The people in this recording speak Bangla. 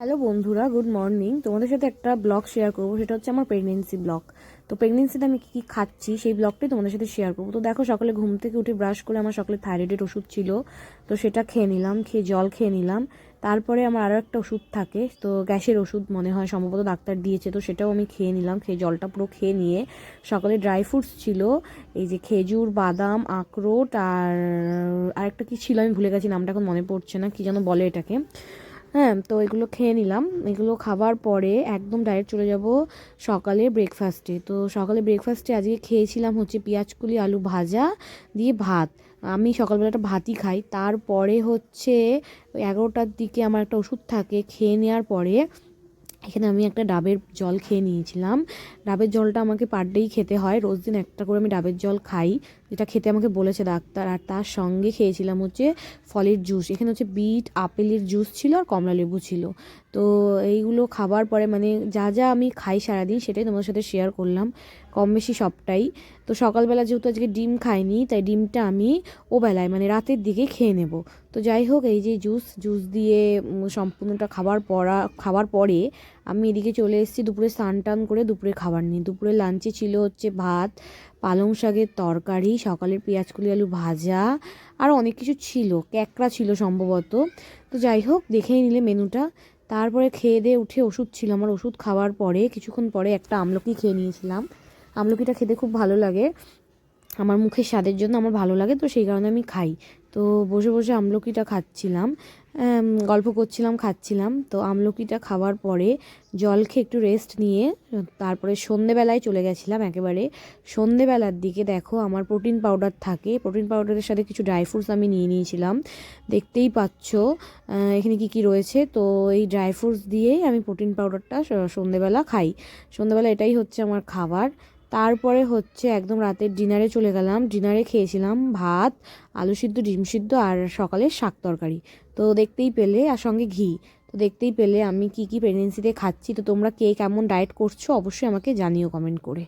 হ্যালো বন্ধুরা, গুড মর্নিং। তোমাদের সাথে একটা ব্লগ শেয়ার করবো, সেটা হচ্ছে আমার প্রেগনেন্সি ব্লগ। তো প্রেগনেন্সিতে আমি কী কী খাচ্ছি সেই ব্লগটাই তোমাদের সাথে শেয়ার করবো। তো দেখো, সকালে ঘুম থেকে উঠে ব্রাশ করে আমার সকালে থাইরয়েডের ওষুধ ছিল, তো সেটা খেয়ে নিলাম, খেয়ে জল খেয়ে নিলাম। তারপরে আমার আরও একটা ওষুধ থাকে, তো গ্যাসের ওষুধ মনে হয়, সম্ভবত ডাক্তার দিয়েছে, তো সেটাও আমি খেয়ে নিলাম। খেয়ে জলটা পুরো খেয়ে নিয়ে সকালে ড্রাই ফ্রুটস ছিল, এই যে খেজুর, বাদাম, আখরোট আর আরেকটা কী ছিল আমি ভুলে গেছি, নামটা এখন মনে পড়ছে না, কী যেন বলে এটাকে। হ্যাঁ, তো এগুলো খেয়ে নিলাম। এগুলো খাবার পরে একদম ডাইরেক্ট চলে যাব সকালে ব্রেকফাস্টে। তো সকালে ব্রেকফাস্টে আজকে খেয়েছিলাম হচ্ছে পেঁয়াজকলি আলু ভাজা দিয়ে ভাত। আমি সকালবেলাটা ভাতই খাই। তারপরে হচ্ছে 11টার দিকে আমার একটা ওষুধ থাকে, খেয়ে নেওয়ার পরে এখানে আমি একটা ডাবের জল খেয়ে নিয়েছিলাম। ডাবের জলটা আমাকে পার ডেই খেতে হয়, রোজ দিন একটা করে আমি ডাবের জল খাই, যেটা খেতে আমাকে বলেছে ডাক্তার। আর তার সঙ্গে খেয়েছিলাম হচ্ছে ফলের জুস। এখানে হচ্ছে বিট, আপেলের জুস ছিল আর কমলা লেবু ছিল। তো এইগুলো খাবার পরে মানে যা যা আমি খাই সারাদিন সেটাই তোমাদের সাথে শেয়ার করলাম, কম বেশি সবটাই। তো সকালবেলা যেহেতু আজকে ডিম খাইনি, তাই ডিমটা আমি ওবেলায় মানে রাতের দিকে খেয়ে নেব। তো যাই হোক, এই যে জুস দিয়ে সম্পূর্ণটা খাবার পরে আমি এদিকে চলে এসেছি দুপুরে স্নান টান করে দুপুরে খাবার নিয়ে। দুপুরে লাঞ্চে ছিল হচ্ছে ভাত, পালং শাকের তরকারি, সকালের পেঁয়াজকলি আলু ভাজা, আর অনেক কিছু ছিল, ক্যাকড়া ছিল সম্ভবত। তো যাই হোক, দেখেই নিলে মেনুটা। তারপরে খেয়ে দিয়ে উঠে ওষুধ ছিল আমার, ওষুধ খাওয়ার পরে কিছুক্ষণ পরে একটা আমলকি খেয়ে নিয়েছিলাম। আমলকিটা খেতে খুব ভালো লাগে, আমার মুখের স্বাদের জন্য আমার ভালো লাগে, তো সেই কারণে আমি খাই। তো বসে বসে আমলকিটা খাচ্ছিলাম, গল্প করছিলাম, খাচ্ছিলাম। তো আমলকিটা খাওয়ার পরে জল খেয়ে একটু রেস্ট নিয়ে তারপরে সন্ধেবেলায় চলে গেছিলাম। একেবারে সন্ধেবেলার দিকে দেখো আমার প্রোটিন পাউডার থাকে, প্রোটিন পাউডারের সাথে কিছু ড্রাই ফ্রুটস আমি নিয়ে নিয়েছিলাম, দেখতেই পাচ্ছ এখানে কি কি রয়েছে। তো এই ড্রাই ফ্রুটস দিয়েই আমি প্রোটিন পাউডারটা সন্ধেবেলা খাই। সন্ধেবেলা এটাই হচ্ছে আমার খাবার। তারপরে হচ্ছে একদম রাতের ডিনারে চলে গেলাম। ডিনারে খেয়েছিলাম ভাত, আলু সিদ্ধ, ডিম সিদ্ধ আর সকালে শাক তরকারি। তো দেখতেই পেলে, আর সঙ্গে ঘি। তো দেখতেই পেলে আমি কি কি প্রেগনেন্সিতে খাচ্ছি। তো তোমরা কে কেমন ডায়েট করছো অবশ্যই আমাকে জানিও কমেন্ট করে।